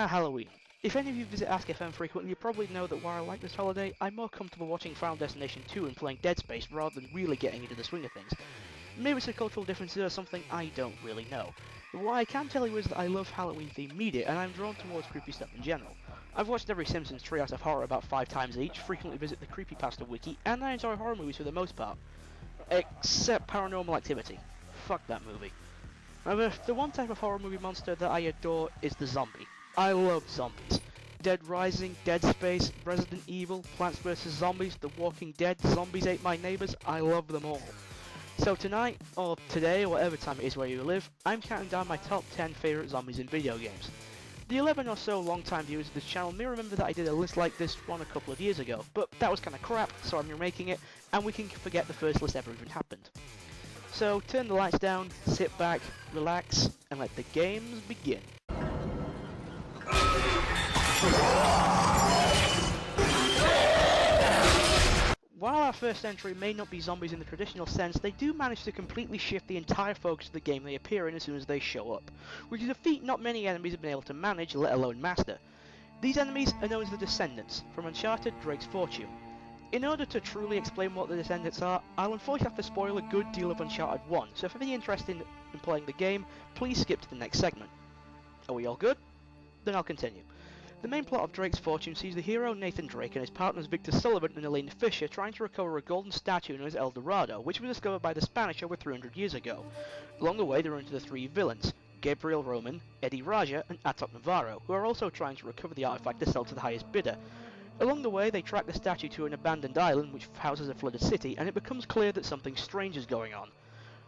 Halloween. If any of you visit Ask FM frequently, you probably know that while I like this holiday, I'm more comfortable watching Final Destination 2 and playing Dead Space rather than really getting into the swing of things. Maybe it's a cultural differences or something, I don't really know. But what I can tell you is that I love Halloween-themed media, and I'm drawn towards creepy stuff in general. I've watched every Simpsons Treehouse of Horror about 5 times each, frequently visit the Creepypasta wiki, and I enjoy horror movies for the most part. Except Paranormal Activity. Fuck that movie. However, the one type of horror movie monster that I adore is the zombie. I love zombies. Dead Rising, Dead Space, Resident Evil, Plants vs. Zombies, The Walking Dead, Zombies Ate My Neighbors, I love them all. So tonight, or today, or whatever time it is where you live, I'm counting down my top 10 favourite zombies in video games. The 11 or so long-time viewers of this channel may remember that I did a list like this one a couple of years ago, but that was kinda crap, so I'm remaking it, and we can forget the first list ever even happened. So turn the lights down, sit back, relax, and let the games begin. While our first entry may not be zombies in the traditional sense, they do manage to completely shift the entire focus of the game they appear in as soon as they show up, which is a feat not many enemies have been able to manage, let alone master. These enemies are known as the Descendants, from Uncharted Drake's Fortune. In order to truly explain what the Descendants are, I'll unfortunately have to spoil a good deal of Uncharted 1, so if any interest in playing the game, please skip to the next segment. Are we all good? Then I'll continue. The main plot of Drake's Fortune sees the hero Nathan Drake and his partners Victor Sullivan and Elaine Fisher trying to recover a golden statue known as El Dorado, which was discovered by the Spanish over 300 years ago. Along the way they run into the 3 villains, Gabriel Roman, Eddie Raja and Atok Navarro, who are also trying to recover the artifact to sell to the highest bidder. Along the way they track the statue to an abandoned island which houses a flooded city, and it becomes clear that something strange is going on.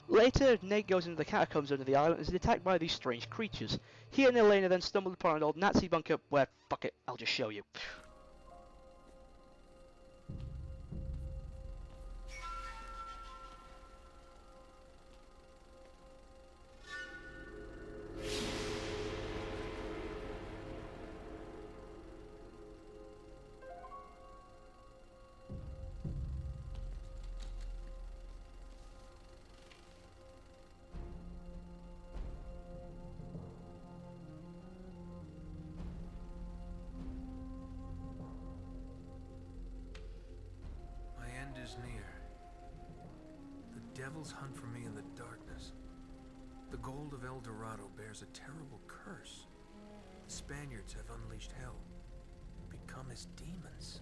Later, Nate goes into the catacombs under the island and is attacked by these strange creatures. He and Elena then stumble upon an old Nazi bunker where, fuck it, I'll just show you. Is near. The devils hunt for me in the darkness. The gold of El Dorado bears a terrible curse. The Spaniards have unleashed hell, become as demons.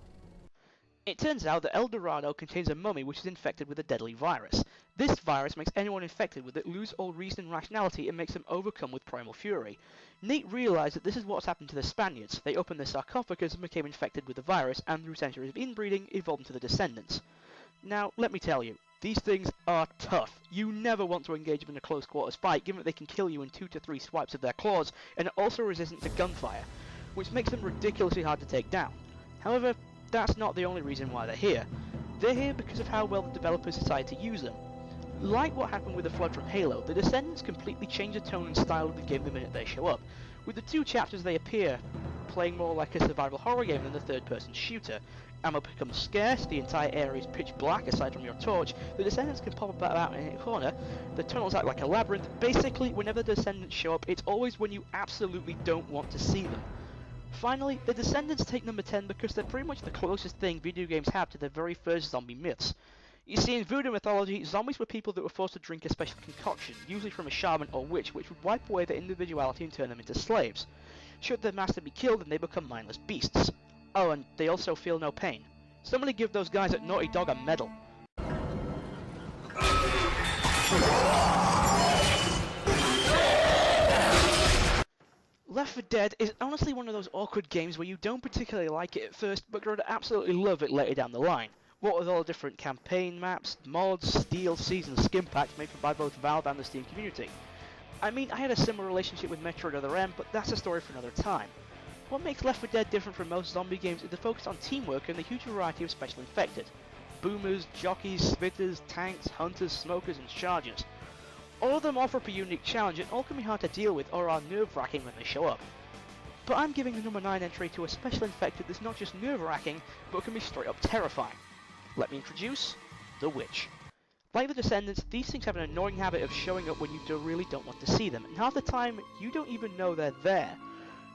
It turns out that El Dorado contains a mummy which is infected with a deadly virus. This virus makes anyone infected with it lose all reason and rationality and makes them overcome with primal fury. Nate realised that this is what's happened to the Spaniards. They opened their sarcophagus and became infected with the virus, and through centuries of inbreeding evolved into the Descendants. Now, let me tell you, these things are tough. You never want to engage them in a close quarters fight, given that they can kill you in 2 to 3 swipes of their claws, and are also resistant to gunfire, which makes them ridiculously hard to take down. However, that's not the only reason why they're here. They're here because of how well the developers decided to use them. Like what happened with the Flood from Halo, the Descendants completely change the tone and style of the game the minute they show up. With the 2 chapters they appear, playing more like a survival horror game than a third-person shooter. Ammo becomes scarce, the entire area is pitch black aside from your torch, the Descendants can pop up out in a corner, the tunnels act like a labyrinth. Basically, whenever the Descendants show up, it's always when you absolutely don't want to see them. Finally, the Descendants take number 10 because they're pretty much the closest thing video games have to their very first zombie myths. You see, in voodoo mythology, zombies were people that were forced to drink a special concoction, usually from a shaman or witch, which would wipe away their individuality and turn them into slaves. Should their master be killed, then they become mindless beasts. Oh, and they also feel no pain. Somebody give those guys at Naughty Dog a medal. Left 4 Dead is honestly one of those awkward games where you don't particularly like it at first, but grow to absolutely love it later down the line. What with all the different campaign maps, mods, DLCs and skin packs made by both Valve and the Steam community. I mean, I had a similar relationship with Metroid Other M, but that's a story for another time. What makes Left 4 Dead different from most zombie games is the focus on teamwork and the huge variety of special infected. Boomers, jockeys, spitters, tanks, hunters, smokers and chargers. All of them offer up a unique challenge and all can be hard to deal with or are nerve-wracking when they show up. But I'm giving the number 9 entry to a special infected that's not just nerve-wracking, but can be straight up terrifying. Let me introduce the Witch. Like the Descendants, these things have an annoying habit of showing up when you really don't want to see them, and half the time, you don't even know they're there.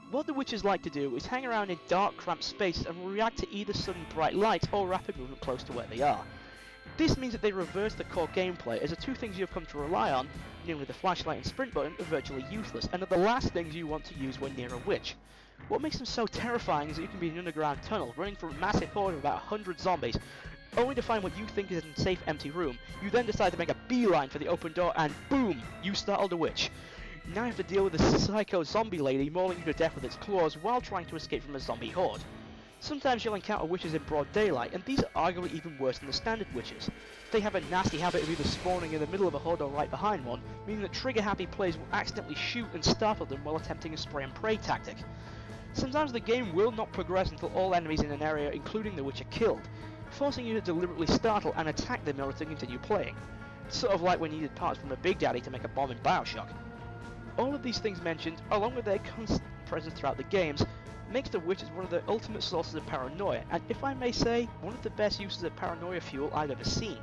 What the witches like to do is hang around in dark, cramped spaces and react to either sudden bright lights or rapid movement close to where they are. This means that they reverse the core gameplay, as the two things you have come to rely on, namely the flashlight and sprint button, are virtually useless, and are the last things you want to use when near a witch. What makes them so terrifying is that you can be in an underground tunnel, running from a massive horde of about 100 zombies, only to find what you think is a safe empty room. You then decide to make a beeline for the open door, and boom! You startled a witch. Now you have to deal with a psycho zombie lady mauling you to death with its claws while trying to escape from a zombie horde. Sometimes you'll encounter witches in broad daylight, and these are arguably even worse than the standard witches. They have a nasty habit of either spawning in the middle of a horde or right behind one, meaning that trigger-happy players will accidentally shoot and startle them while attempting a spray and pray tactic. Sometimes the game will not progress until all enemies in an area, including the witch, are killed, forcing you to deliberately startle and attack them in order to continue playing. Sort of like when you needed parts from a Big Daddy to make a bomb in Bioshock. All of these things mentioned, along with their constant presence throughout the games, makes the witches one of the ultimate sources of paranoia, and if I may say, one of the best uses of paranoia fuel I've ever seen.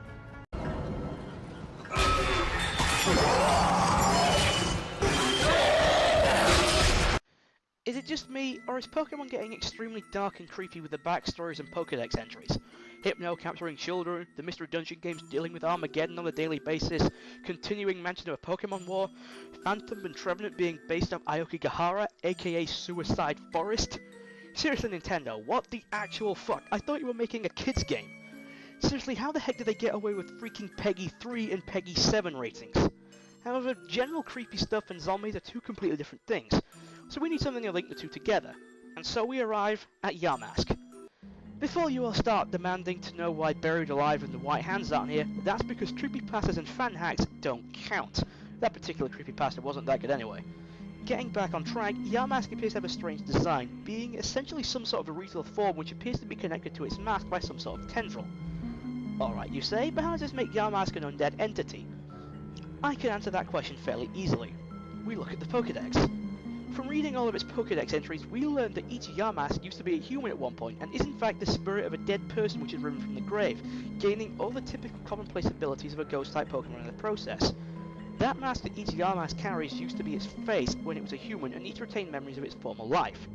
Is it just me, or is Pokemon getting extremely dark and creepy with the backstories and Pokedex entries? Hypno capturing children, the Mystery Dungeon games dealing with Armageddon on a daily basis, continuing mention of a Pokemon War, Phantom and Trevenant being based off Aokigahara, aka Suicide Forest? Seriously Nintendo, what the actual fuck? I thought you were making a kids game. Seriously, how the heck did they get away with freaking Peggy 3 and Peggy 7 ratings? However, general creepy stuff and zombies are two completely different things, so we need something to link the two together. And so we arrive at Yamask. Before you all start demanding to know why Buried Alive and the White Hands aren't here, that's because creepypastas and fan hacks don't count. That particular creepypasta wasn't that good anyway. Getting back on track, Yamask appears to have a strange design, being essentially some sort of a retail form which appears to be connected to its mask by some sort of tendril. Alright, you say, but how does this make Yamask an undead entity? I can answer that question fairly easily. We look at the Pokedex. From reading all of its Pokedex entries, we learned that each Yamask used to be a human at one point, and is in fact the spirit of a dead person which is risen from the grave, gaining all the typical commonplace abilities of a ghost-type Pokemon in the process. That mask that each Yamask carries used to be its face when it was a human, and each retained memories of its former life.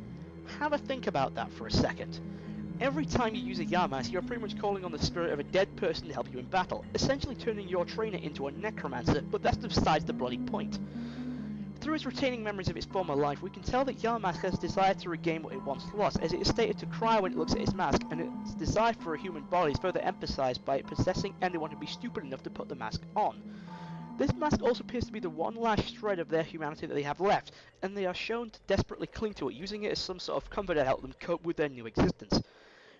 Have a think about that for a second. Every time you use a Yamask, you're pretty much calling on the spirit of a dead person to help you in battle, essentially turning your trainer into a necromancer, but that's besides the bloody point. Through its retaining memories of its former life, we can tell that Yamask has a desire to regain what it once lost, as it is stated to cry when it looks at its mask, and its desire for a human body is further emphasized by it possessing anyone who'd be stupid enough to put the mask on. This mask also appears to be the one last shred of their humanity that they have left, and they are shown to desperately cling to it, using it as some sort of comfort to help them cope with their new existence.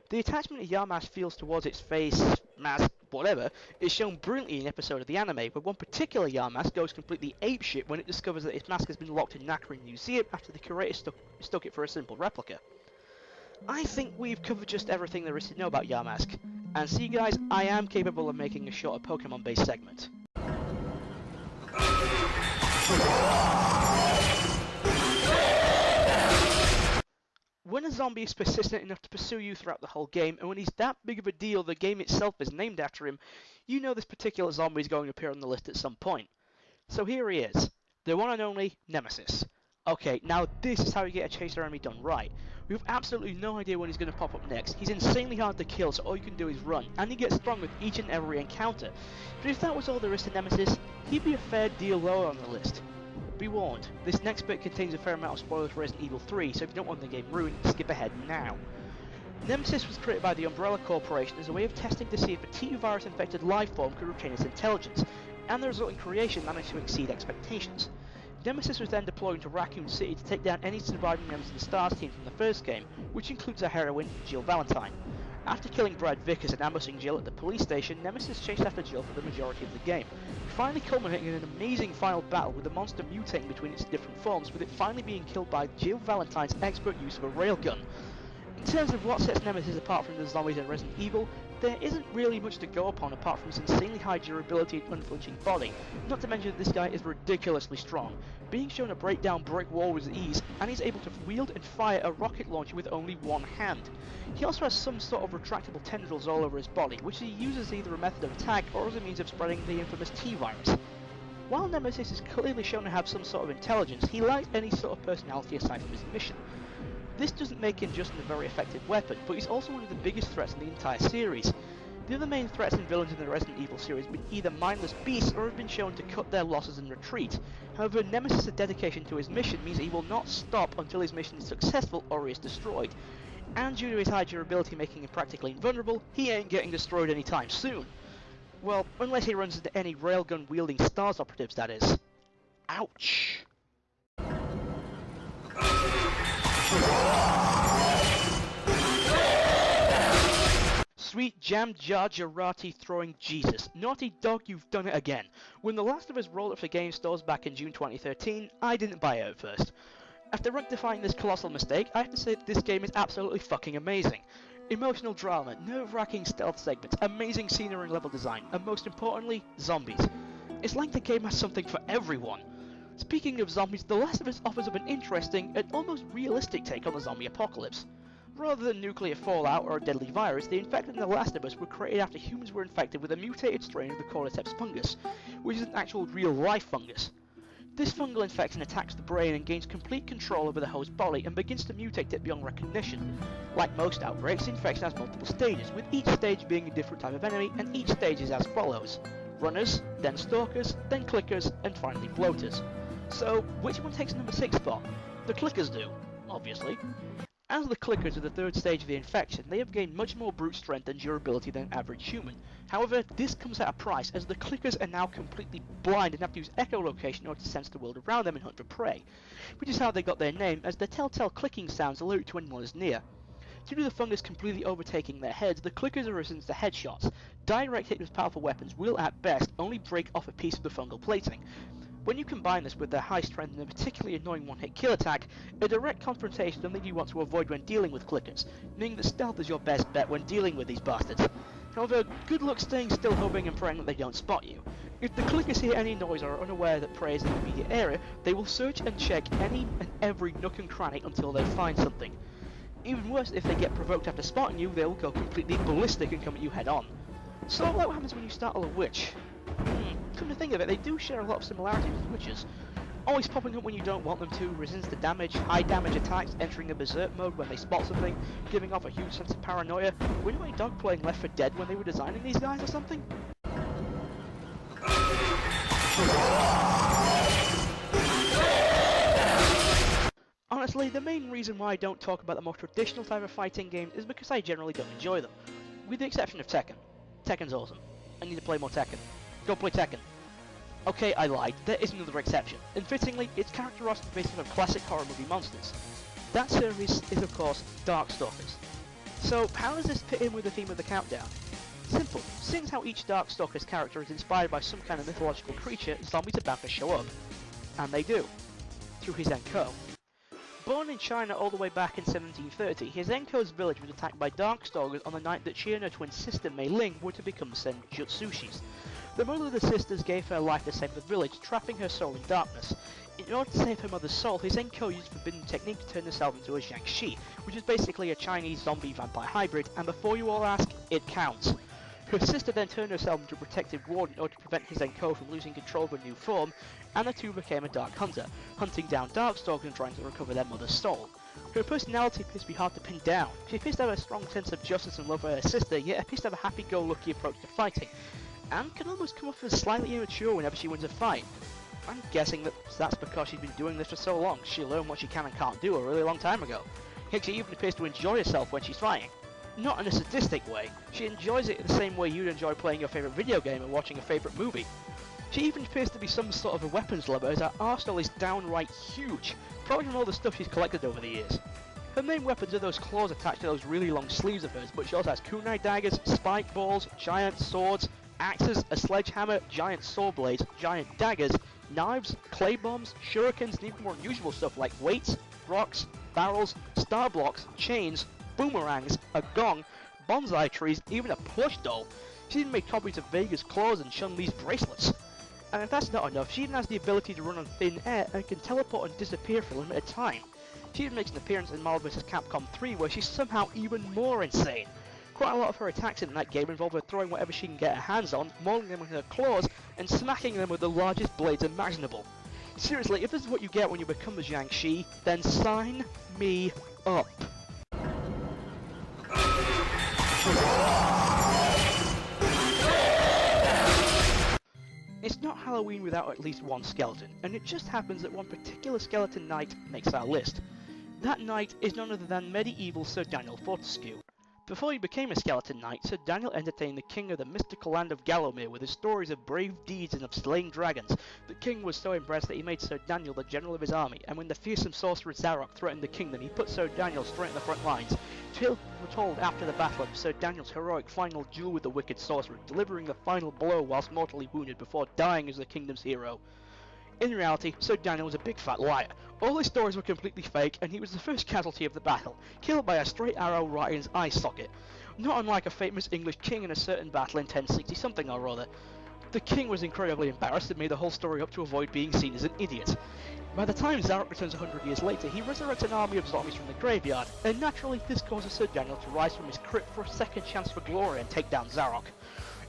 The attachment Yamask feels towards its face, mask, whatever, is shown brilliantly in an episode of the anime, where one particular Yamask goes completely apeshit when it discovers that its mask has been locked in Nacre Museum after the curator stuck it for a simple replica. I think we've covered just everything there is to know about Yamask, and see guys, I am capable of making a shorter Pokemon based segment. When a zombie is persistent enough to pursue you throughout the whole game, and when he's that big of a deal the game itself is named after him, you know this particular zombie is going to appear on the list at some point. So here he is, the one and only Nemesis. Okay, now this is how you get a chaser enemy done right. We have absolutely no idea when he's going to pop up next. He's insanely hard to kill, so all you can do is run, and he gets strong with each and every encounter. But if that was all there is to Nemesis, he'd be a fair deal lower on the list. Be warned, this next bit contains a fair amount of spoilers for Resident Evil 3, so if you don't want the game ruined, skip ahead now. Nemesis was created by the Umbrella Corporation as a way of testing to see if a T-virus infected life form could retain its intelligence, and the resulting creation managed to exceed expectations. Nemesis was then deployed into Raccoon City to take down any surviving members of the STARS team from the first game, which includes our heroine, Jill Valentine. After killing Brad Vickers and ambushing Jill at the police station, Nemesis chased after Jill for the majority of the game, finally culminating in an amazing final battle with the monster mutating between its different forms, with it finally being killed by Jill Valentine's expert use of a railgun. In terms of what sets Nemesis apart from the zombies in Resident Evil, there isn't really much to go upon apart from his insanely high durability and unflinching body, not to mention that this guy is ridiculously strong, being shown to break down brick walls with ease, and he's able to wield and fire a rocket launcher with only one hand. He also has some sort of retractable tendrils all over his body, which he uses either a method of attack or as a means of spreading the infamous T-virus. While Nemesis is clearly shown to have some sort of intelligence, he lacks any sort of personality aside from his mission. This doesn't make him just a very effective weapon, but he's also one of the biggest threats in the entire series. The other main threats and villains in the Resident Evil series have been either mindless beasts or have been shown to cut their losses and retreat. However, Nemesis' dedication to his mission means that he will not stop until his mission is successful or he is destroyed. And due to his high durability making him practically invulnerable, he ain't getting destroyed anytime soon. Well, unless he runs into any railgun-wielding STARS operatives, that is. Ouch! Sweet jam jar jarati throwing Jesus. Naughty Dog, you've done it again. When The Last of Us rolled up for game stores back in June 2013, I didn't buy it at first. After rectifying this colossal mistake, I have to say that this game is absolutely fucking amazing. Emotional drama, nerve-wracking stealth segments, amazing scenery and level design, and most importantly, zombies. It's like the game has something for everyone. Speaking of zombies, The Last of Us offers up an interesting and almost realistic take on the zombie apocalypse. Rather than nuclear fallout or a deadly virus, the infected in The Last of Us were created after humans were infected with a mutated strain of the cordyceps fungus, which is an actual real-life fungus. This fungal infection attacks the brain and gains complete control over the host's body and begins to mutate it beyond recognition. Like most outbreaks, the infection has multiple stages, with each stage being a different type of enemy, and each stage is as follows: runners, then stalkers, then clickers, and finally floaters. So, which one takes number 6 spot? The clickers do, obviously. As the clickers are the third stage of the infection, they have gained much more brute strength and durability than an average human. However, this comes at a price, as the clickers are now completely blind and have to use echolocation in order to sense the world around them and hunt for prey, which is how they got their name, as the telltale clicking sounds alert to anyone is near. Due to the fungus completely overtaking their heads, the clickers are resistant to headshots. Direct hit with powerful weapons will at best only break off a piece of the fungal plating. When you combine this with their high strength and a particularly annoying one-hit kill attack, a direct confrontation is something you want to avoid when dealing with clickers, meaning that stealth is your best bet when dealing with these bastards. However, good luck staying still, hoping and praying that they don't spot you. If the clickers hear any noise or are unaware that prey is in the immediate area, they will search and check any and every nook and cranny until they find something. Even worse, if they get provoked after spotting you, they will go completely ballistic and come at you head on. So like what happens when you startle a witch? Come to think of it, they do share a lot of similarities with witches. Always popping up when you don't want them to, resistance to damage, high damage attacks, entering a berserk mode when they spot something, giving off a huge sense of paranoia. Were Naughty Dog playing Left 4 Dead when they were designing these guys or something? Honestly, the main reason why I don't talk about the more traditional type of fighting games is because I generally don't enjoy them. With the exception of Tekken. Tekken's awesome. I need to play more Tekken. Go play Tekken. Okay, I lied. There is another exception. And fittingly, it's characterized based on classic horror movie monsters. That series is, of course, Darkstalkers. So, how does this fit in with the theme of the countdown? Simple. Seeing as how each Darkstalker's character is inspired by some kind of mythological creature, zombies are bound to show up. And they do. Through his Enko. Born in China all the way back in 1730, his Enko's village was attacked by Darkstalkers on the night that she and her twin sister Mei Ling were to become Senjutsushis. The mother of the sisters gave her life to save the village, trapping her soul in darkness. In order to save her mother's soul, his Enko used a forbidden technique to turn herself into a Jiangshi, which is basically a Chinese zombie-vampire hybrid, and before you all ask, it counts. Her sister then turned herself into a protective ward in order to prevent his Enko from losing control of her new form, and the two became a dark hunter, hunting down Darkstalkers and trying to recover their mother's soul. Her personality appears to be hard to pin down. She appears to have a strong sense of justice and love for her sister, yet appears to have a happy-go-lucky approach to fighting, and can almost come off as slightly immature whenever she wins a fight. I'm guessing that that's because she's been doing this for so long. She learned what she can and can't do a really long time ago. Heck, she even appears to enjoy herself when she's fighting. Not in a sadistic way. She enjoys it the same way you'd enjoy playing your favourite video game or watching a favourite movie. She even appears to be some sort of a weapons lover, as her arsenal is downright huge, probably from all the stuff she's collected over the years. Her main weapons are those claws attached to those really long sleeves of hers, but she also has kunai daggers, spike balls, giant swords, axes, a sledgehammer, giant saw blades, giant daggers, knives, clay bombs, shurikens, and even more unusual stuff like weights, rocks, barrels, star blocks, chains, boomerangs, a gong, bonsai trees, even a plush doll. She even made copies of Vega's claws and Chun-Li's bracelets. And if that's not enough, she even has the ability to run on thin air and can teleport and disappear for a limited time. She even makes an appearance in Marvel vs. Capcom 3 where she's somehow even more insane. Quite a lot of her attacks in that game involve her throwing whatever she can get her hands on, mauling them with her claws, and smacking them with the largest blades imaginable. Seriously, if this is what you get when you become a Jiang Shi, then sign me up. It's not Halloween without at least one skeleton, and it just happens that one particular skeleton knight makes our list. That knight is none other than medieval Sir Daniel Fortescue. Before he became a skeleton knight, Sir Daniel entertained the king of the mystical land of Gallowmere with his stories of brave deeds and of slaying dragons. The king was so impressed that he made Sir Daniel the general of his army, and when the fearsome sorcerer Zarok threatened the kingdom, he put Sir Daniel straight in the front lines. Tales were told after the battle of Sir Daniel's heroic final duel with the wicked sorcerer, delivering the final blow whilst mortally wounded before dying as the kingdom's hero. In reality, Sir Daniel was a big fat liar. All his stories were completely fake, and he was the first casualty of the battle, killed by a straight arrow right in his eye socket. Not unlike a famous English king in a certain battle in 1060-something or other. The king was incredibly embarrassed and made the whole story up to avoid being seen as an idiot. By the time Zarok returns 100 years later, he resurrects an army of zombies from the graveyard, and naturally this causes Sir Daniel to rise from his crypt for a second chance for glory and take down Zarok.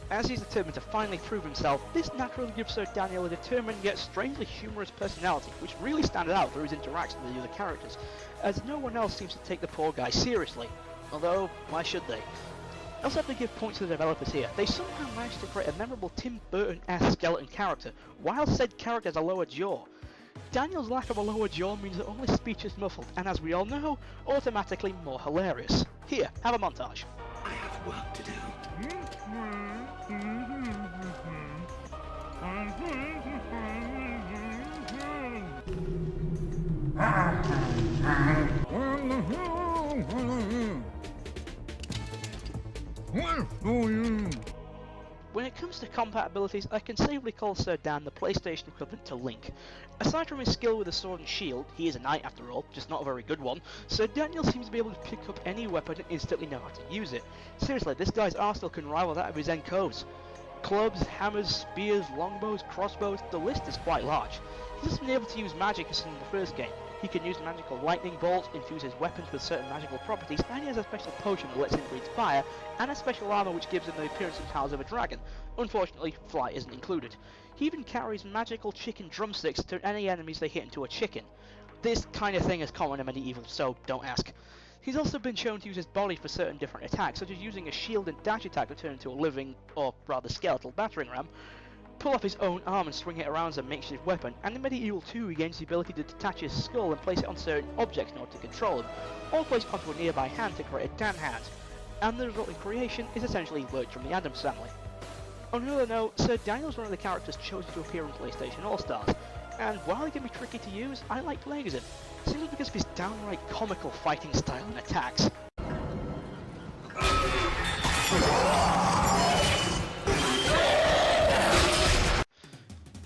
As he's determined to finally prove himself, this naturally gives Sir Daniel a determined yet strangely humorous personality, which really stands out through his interaction with the other characters, as no one else seems to take the poor guy seriously. Although, why should they? I also have to give points to the developers here. They somehow managed to create a memorable Tim Burton-esque skeleton character, while said character has a lower jaw. Daniel's lack of a lower jaw means that only speech is muffled, and as we all know, automatically more hilarious. Here, have a montage. I have work to do. When it comes to combat abilities, I can safely call Sir Dan the PlayStation equivalent to Link. Aside from his skill with the sword and shield, he is a knight after all, just not a very good one, Sir Daniel seems to be able to pick up any weapon and instantly know how to use it. Seriously, this guy's arsenal can rival that of his Enkos. Clubs, hammers, spears, longbows, crossbows, the list is quite large. He's just been able to use magic as in the first game. He can use magical lightning bolts, infuse his weapons with certain magical properties, and he has a special potion that lets him breathe fire, and a special armor which gives him the appearance and powers of a dragon. Unfortunately, flight isn't included. He even carries magical chicken drumsticks to turn any enemies they hit into a chicken. This kind of thing is common in medieval, so don't ask. He's also been shown to use his body for certain different attacks, such as using a shield and dash attack to turn into a living, or rather skeletal battering ram, pull off his own arm and swing it around as a makeshift weapon, and in Medieval 2 he gains the ability to detach his skull and place it on certain objects in order to control them, or place it onto a nearby hand to create a Dan hand, and the resulting creation is essentially Lurch from the Addams Family. On another note, Sir Daniel is one of the characters chosen to appear in PlayStation All-Stars, and while he can be tricky to use, I like playing as him, simply because of his downright comical fighting style and attacks.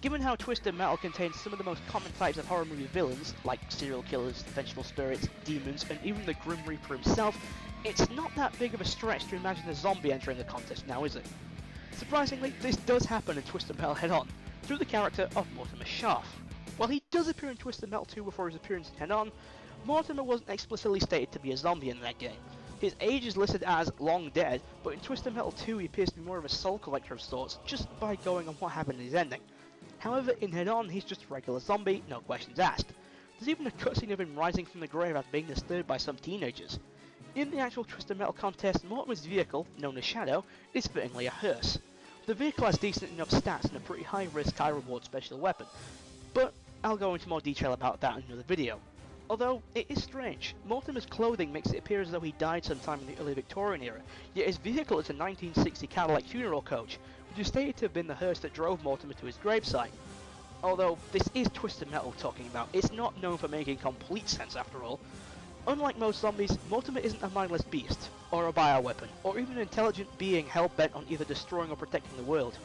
Given how Twisted Metal contains some of the most common types of horror movie villains, like serial killers, vengeful spirits, demons, and even the Grim Reaper himself, it's not that big of a stretch to imagine a zombie entering the contest now, is it? Surprisingly, this does happen in Twisted Metal Head-On, through the character of Mortimer Sharf. While he does appear in Twisted Metal 2 before his appearance in Head-On, Mortimer wasn't explicitly stated to be a zombie in that game. His age is listed as long dead, but in Twisted Metal 2 he appears to be more of a soul collector of sorts, just by going on what happened in his ending. However, in Head-On, he's just a regular zombie, no questions asked. There's even a cutscene of him rising from the grave after being disturbed by some teenagers. In the actual Twisted Metal contest, Mortimer's vehicle, known as Shadow, is fittingly a hearse. The vehicle has decent enough stats and a pretty high risk, high reward special weapon, but I'll go into more detail about that in another video. Although, it is strange, Mortimer's clothing makes it appear as though he died sometime in the early Victorian era, yet his vehicle is a 1960 Cadillac funeral coach, which is stated to have been the hearse that drove Mortimer to his gravesite. Although, this is Twisted Metal talking about, it's not known for making complete sense after all. Unlike most zombies, Mortimer isn't a mindless beast, or a bioweapon, or even an intelligent being hell-bent on either destroying or protecting the world.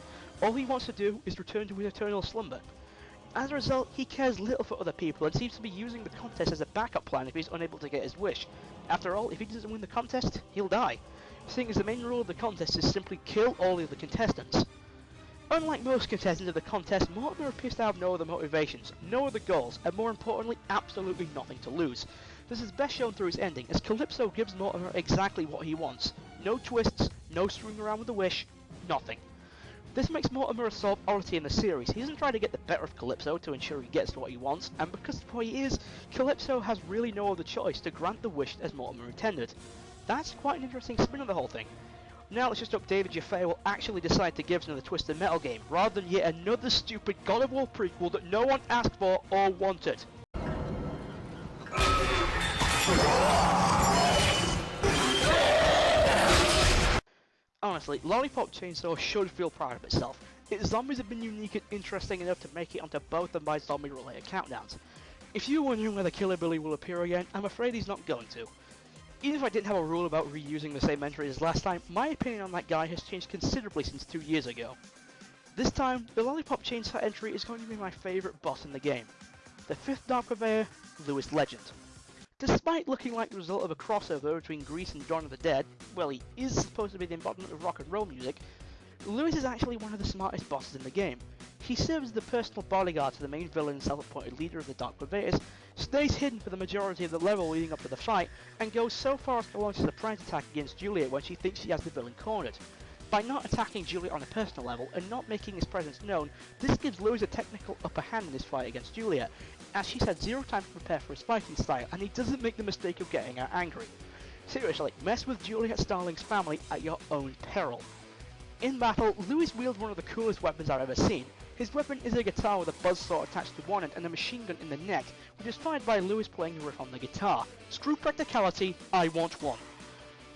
All he wants to do is return to his eternal slumber. As a result, he cares little for other people and seems to be using the contest as a backup plan if he's unable to get his wish. After all, if he doesn't win the contest, he'll die, seeing as the main rule of the contest is simply kill all the other contestants. Unlike most contestants of the contest, Mortimer appears to have no other motivations, no other goals, and more importantly, absolutely nothing to lose. This is best shown through his ending, as Calypso gives Mortimer exactly what he wants, No twists, no screwing around with the wish, nothing. This makes Mortimer a sort of oddity in the series. He doesn't try to get the better of Calypso to ensure he gets to what he wants, and because of what he is, Calypso has really no other choice to grant the wish as Mortimer intended. That's quite an interesting spin on the whole thing. Now let's just hope David Jaffe will actually decide to give us another Twisted Metal game, rather than yet another stupid God of War prequel that no one asked for or wanted. Honestly, Lollipop Chainsaw should feel proud of itself. Its zombies have been unique and interesting enough to make it onto both of my zombie-related countdowns. If you're wondering whether Killer Billy will appear again, I'm afraid he's not going to. Even if I didn't have a rule about reusing the same entry as last time, my opinion on that guy has changed considerably since 2 years ago. This time, the Lollipop Chainsaw entry is going to be my favourite boss in the game. The 5th Dark Purveyor, Lewis Legend. Despite looking like the result of a crossover between Grease and Dawn of the Dead, well, he is supposed to be the embodiment of rock and roll music, Lewis is actually one of the smartest bosses in the game. He serves as the personal bodyguard to the main villain and self-appointed leader of the Dark Purveyors, stays hidden for the majority of the level leading up to the fight, and goes so far as to launch a surprise attack against Juliet when she thinks she has the villain cornered. By not attacking Juliet on a personal level and not making his presence known, this gives Lewis a technical upper hand in his fight against Juliet, as she's had zero time to prepare for his fighting style and he doesn't make the mistake of getting her angry. Seriously, mess with Juliet Starling's family at your own peril. In battle, Lewis wields one of the coolest weapons I've ever seen. His weapon is a guitar with a buzzsaw attached to one end and a machine gun in the neck, which is fired by Lewis playing a riff on the guitar. Screw practicality, I want one.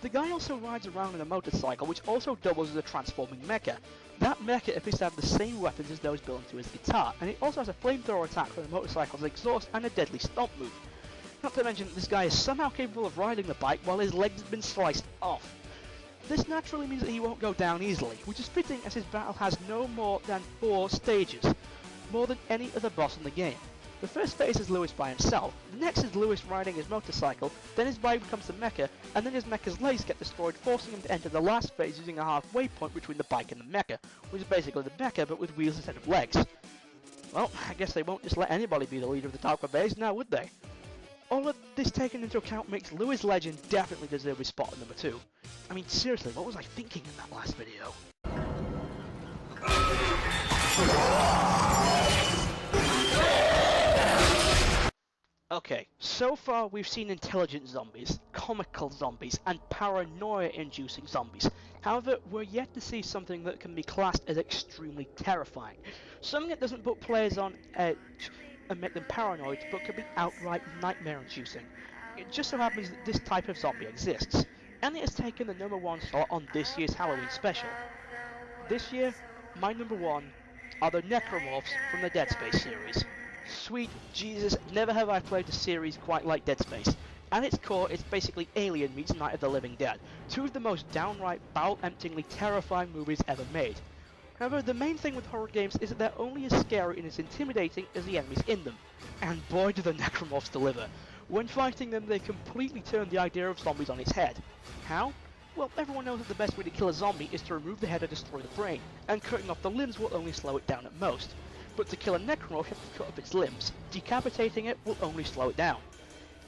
The guy also rides around in a motorcycle which also doubles as a transforming mecha. That mecha appears to have the same weapons as those built into his guitar, and it also has a flamethrower attack from the motorcycle's exhaust and a deadly stomp move. Not to mention that this guy is somehow capable of riding the bike while his legs have been sliced off. This naturally means that he won't go down easily, which is fitting as his battle has no more than 4 stages, more than any other boss in the game. The first phase is Lewis by himself, the next is Lewis riding his motorcycle, then his bike becomes the mecha, and then his mecha's legs get destroyed, forcing him to enter the last phase using a halfway point between the bike and the mecha, which is basically the mecha but with wheels instead of legs. Well, I guess they won't just let anybody be the leader of the Dark Purveyors now, would they? All of this taken into account makes Lewis Legend definitely deserve his spot at number 2. I mean, seriously, what was I thinking in that last video? Okay, so far we've seen intelligent zombies, comical zombies, and paranoia-inducing zombies. However, we're yet to see something that can be classed as extremely terrifying. Something that doesn't put players on edge and make them paranoid, but can be outright nightmare-inducing. It just so happens that this type of zombie exists, and it has taken the number 1 slot on this year's Halloween special. This year, my number 1 are the Necromorphs from the Dead Space series. Sweet Jesus, never have I played a series quite like Dead Space. At its core, it's basically Alien meets Night of the Living Dead, 2 of the most downright bowel-emptyingly terrifying movies ever made. However, the main thing with horror games is that they're only as scary and as intimidating as the enemies in them. And boy do the Necromorphs deliver. When fighting them, they completely turn the idea of zombies on its head. How? Well, everyone knows that the best way to kill a zombie is to remove the head and destroy the brain, and cutting off the limbs will only slow it down at most. But to kill a Necromorph, you have to cut off its limbs. Decapitating it will only slow it down.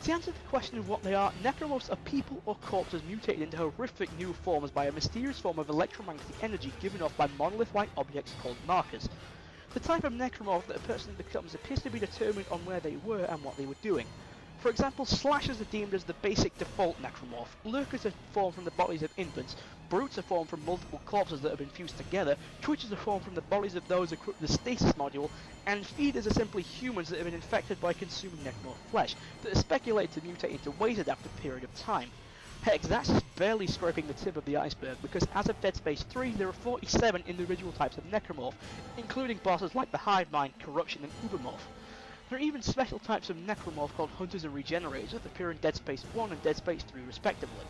To answer the question of what they are, Necromorphs are people or corpses mutated into horrific new forms by a mysterious form of electromagnetic energy given off by monolith-like objects called markers. The type of Necromorph that a person becomes appears to be determined on where they were and what they were doing. For example, Slashers are deemed as the basic default Necromorph, Lurkers are formed from the bodies of infants, Brutes are formed from multiple corpses that have been fused together, Twitchers are formed from the bodies of those equipped with the stasis module, and Feeders are simply humans that have been infected by consuming Necromorph flesh, that are speculated to mutate into wizards after a period of time. Heck, that's just barely scraping the tip of the iceberg, because as of Dead Space 3, there are 47 individual types of Necromorph, including bosses like the Hive Mind, Corruption, and Ubermorph. There are even special types of Necromorph called Hunters and Regenerators that appear in Dead Space 1 and Dead Space 3 respectively.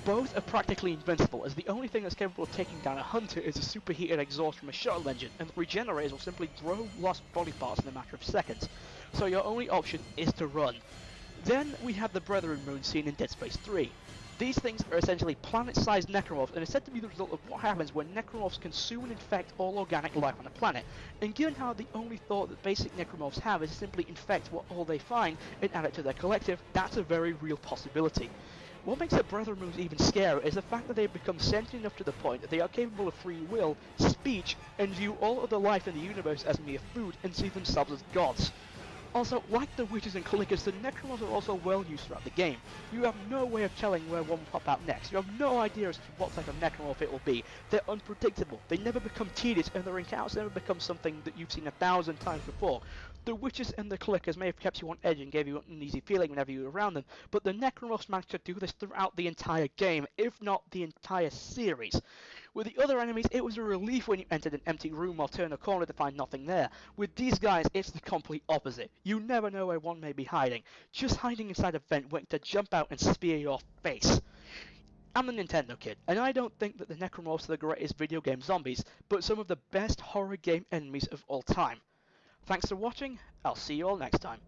Both are practically invincible, as the only thing that's capable of taking down a Hunter is a superheated exhaust from a shuttle engine, and the Regenerators will simply throw lost body parts in a matter of seconds, so your only option is to run. Then we have the Brethren Moon seen in Dead Space 3. These things are essentially planet-sized necromorphs and are said to be the result of what happens when necromorphs consume and infect all organic life on a planet. And given how the only thought that basic necromorphs have is to simply infect all they find and add it to their collective, that's a very real possibility. What makes the Brother moves even scarier is the fact that they have become sentient enough to the point that they are capable of free will, speech, and view all other life in the universe as mere food and see themselves as gods. Also, like the witches and clickers, the Necromorphs are also well used throughout the game. You have no way of telling where one will pop out next. You have no idea as to what type of Necromorph it will be. They're unpredictable. They never become tedious, and their encounters never become something that you've seen 1,000 times before. The witches and the clickers may have kept you on edge and gave you an uneasy feeling whenever you were around them, but the Necromorphs managed to do this throughout the entire game, if not the entire series. With the other enemies, it was a relief when you entered an empty room or turned a corner to find nothing there. With these guys, it's the complete opposite. You never know where one may be hiding, just hiding inside a vent waiting to jump out and spear your face. I'm a Nintendo kid, and I don't think that the Necromorphs are the greatest video game zombies, but some of the best horror game enemies of all time. Thanks for watching, I'll see you all next time.